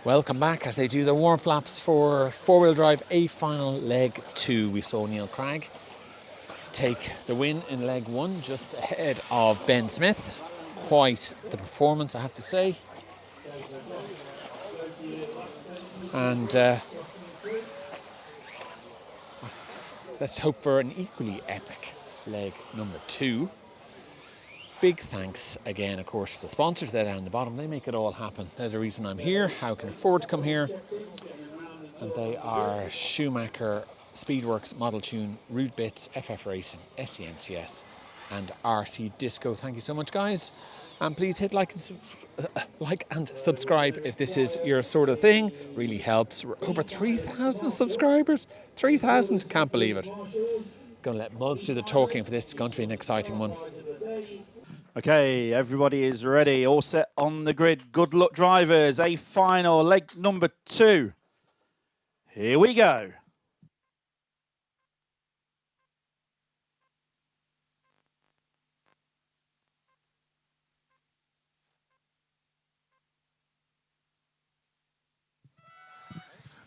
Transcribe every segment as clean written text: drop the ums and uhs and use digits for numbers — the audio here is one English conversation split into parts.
Welcome back as they do their warm-up laps for four-wheel drive A final leg 2. We saw Neil Craig take the win in leg 1 just ahead of Ben Smith. Quite the performance, I have to say. And let's hope for an equally epic leg number 2. Big thanks again, of course, to the sponsors there down the bottom. They make it all happen. They're the reason I'm here, how I can afford to come here. And they are Schumacher, Speedworks, Model Tune, Root Bits, FF Racing, SENCS and RC Disco. Thank you so much, guys. And please hit like and subscribe if this is your sort of thing. Really helps. We're over 3,000 subscribers. 3,000, can't believe it. Gonna let Mubs do the talking for this. It's going to be an exciting one. Okay, everybody is ready, all set on the grid. Good luck, drivers. A final leg number 2. Here we go.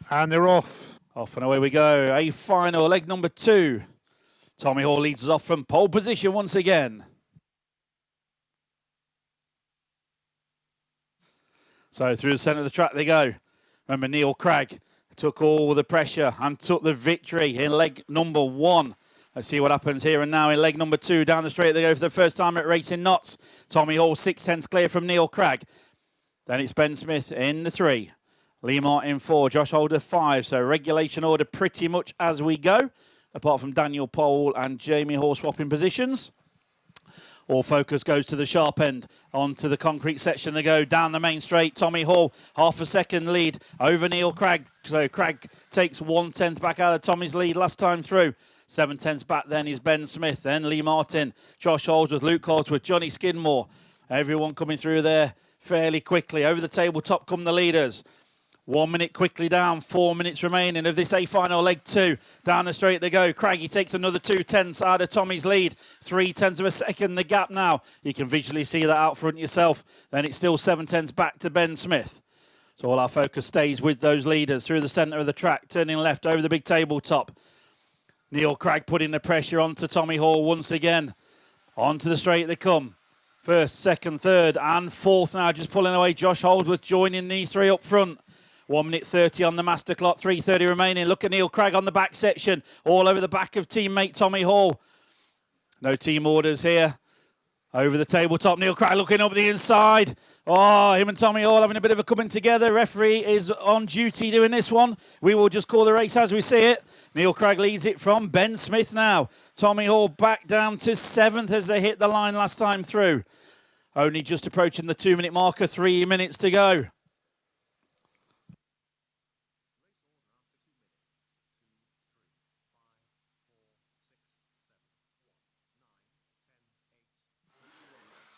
And they're off. Off and away we go. A final leg number 2. Tommy Hall leads us off from pole position once again. So through the centre of the track they go. Remember, Neil Craig took all the pressure and took the victory in leg number 1. Let's see what happens here and now in leg number 2. Down the straight they go for the first time at Racing Knots. Tommy Hall 6/10 clear from Neil Craig. Then it's Ben Smith in the 3. Lee Martin 4. Josh Holder 5. So regulation order pretty much as we go. Apart from Daniel Pole and Jamie Hall swapping positions. All focus goes to the sharp end, onto the concrete section they go, down the main straight. Tommy Hall, half a second lead over Neil Craig. So Craig takes 1/10 back out of Tommy's lead last time through. 7/10 back then is Ben Smith, then Lee Martin, Josh Holdsworth, Luke Holdsworth, Johnny Skidmore. Everyone coming through there fairly quickly. Over the tabletop come the leaders. 1 minute quickly down, 4 minutes remaining of this A final leg 2. Down the straight they go. Craigie takes another 2/10 out of Tommy's lead. 3/10 of a second, the gap now. You can visually see that out front yourself. Then it's still 7/10 back to Ben Smith. So all our focus stays with those leaders through the centre of the track, turning left over the big tabletop. Neil Craig putting the pressure onto Tommy Hall once again. Onto the straight they come. First, second, third and fourth now, just pulling away. Josh Holdsworth joining these 3 up front. 1 minute 30 on the master clock, 3:30 remaining. Look at Neil Craig on the back section, all over the back of teammate Tommy Hall. No team orders here. Over the tabletop, Neil Craig looking up the inside. Oh, him and Tommy Hall having a bit of a coming together. Referee is on duty doing this one. We will just call the race as we see it. Neil Craig leads it from Ben Smith now. Tommy Hall back down to 7th as they hit the line last time through. Only just approaching the 2-minute marker, 3 minutes to go.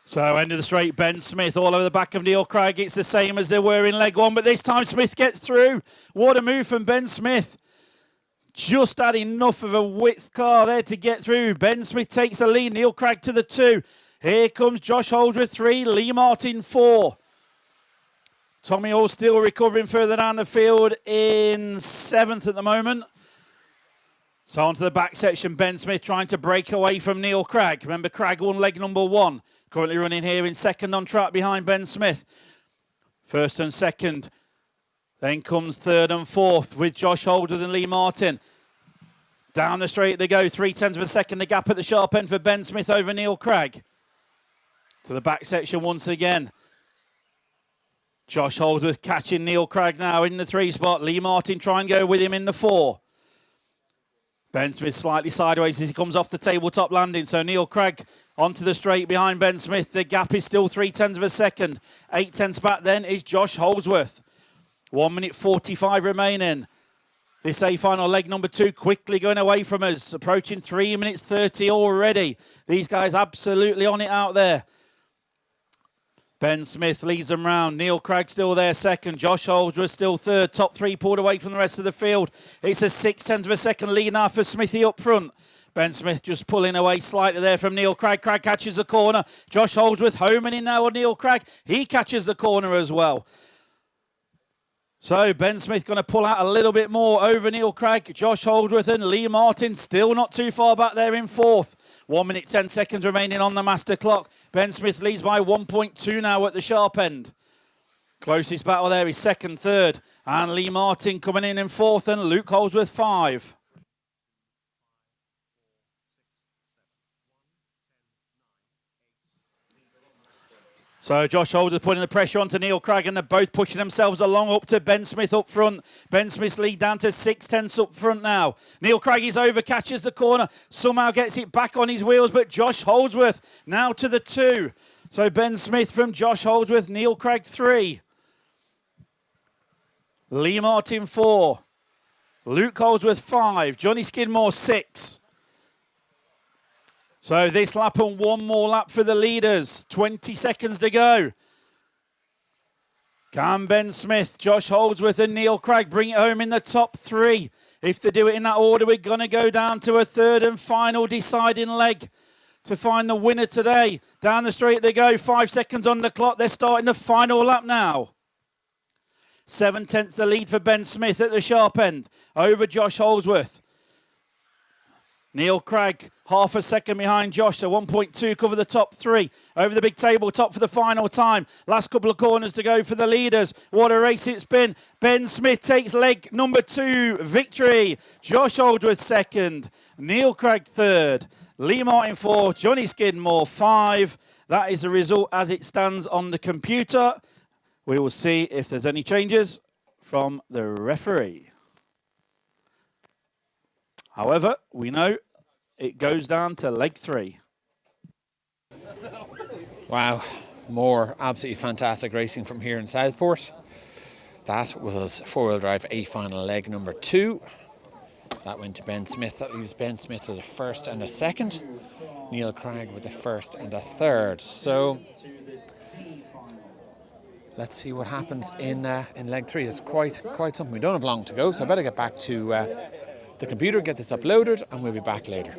So end of the straight, Ben Smith all over the back of Neil Craig. It's the same as they were in leg 1, but this time Smith gets through. What a move from Ben Smith. Just had enough of a width car there to get through. Ben Smith takes the lead, Neil Craig to the 2. Here comes Josh Holdsworth 3, Lee Martin 4. Tommy Hall still recovering further down the field in 7th at the moment. So onto the back section, Ben Smith trying to break away from Neil Craig. Remember, Craig won leg number 1. Currently running here in second on track behind Ben Smith. First and second. Then comes third and fourth with Josh Holdsworth and Lee Martin. Down the straight they go. 3/10 of a second. The gap at the sharp end for Ben Smith over Neil Craig. To the back section once again. Josh Holdsworth catching Neil Craig now in the 3 spot. Lee Martin try and go with him in the 4. Ben Smith slightly sideways as he comes off the tabletop landing. So Neil Craig onto the straight behind Ben Smith. The gap is still 3/10 of a second. 8/10 back then is Josh Holdsworth. 1 minute 45 remaining. This A final leg number 2 quickly going away from us. Approaching 3 minutes 30 already. These guys absolutely on it out there. Ben Smith leads them round. Neil Craig still there second. Josh Holdsworth still third. Top 3 pulled away from the rest of the field. It's a 6/10 of a second lead now for Smithy up front. Ben Smith just pulling away slightly there from Neil Craig. Craig catches the corner. Josh Holdsworth homing in now on Neil Craig. He catches the corner as well. So Ben Smith going to pull out a little bit more over Neil Craig, Josh Holdsworth and Lee Martin still not too far back there in fourth. 1 minute 10 seconds remaining on the master clock. Ben Smith leads by 1.2 now at the sharp end. Closest battle there is second, third, and Lee Martin coming in fourth and Luke Holdsworth 5. So Josh Holdsworth putting the pressure onto Neil Craig, and they're both pushing themselves along up to Ben Smith up front. Ben Smith's lead down to 6/10 up front now. Neil Craig is over, catches the corner, somehow gets it back on his wheels, but Josh Holdsworth now to the 2. So Ben Smith from Josh Holdsworth, Neil Craig 3. Lee Martin 4. Luke Holdsworth 5. Johnny Skidmore 6. So this lap and one more lap for the leaders. 20 seconds to go. Can Ben Smith, Josh Holdsworth and Neil Craig bring it home in the top 3? If they do it in that order, we're going to go down to a third and final deciding leg to find the winner today. Down the straight they go. 5 seconds on the clock. They're starting the final lap now. 7/10 the lead for Ben Smith at the sharp end over Josh Holdsworth. Neil Craig, half a second behind Josh, so 1.2 cover the top 3. Over the big tabletop for the final time. Last couple of corners to go for the leaders. What a race it's been. Ben Smith takes leg number 2 victory. Josh Holdsworth second. Neil Craig third. Lee Martin 4. Johnny Skidmore 5. That is the result as it stands on the computer. We will see if there's any changes from the referee. However, we know it goes down to leg 3. Wow, more absolutely fantastic racing from here in Southport. That was four-wheel drive A final leg number 2. That went to Ben Smith. That leaves Ben Smith with a first and a second. Neil Craig with a first and a third. So let's see what happens in leg 3. It's quite something. We don't have long to go, so I better get back to the computer, get this uploaded, and we'll be back later.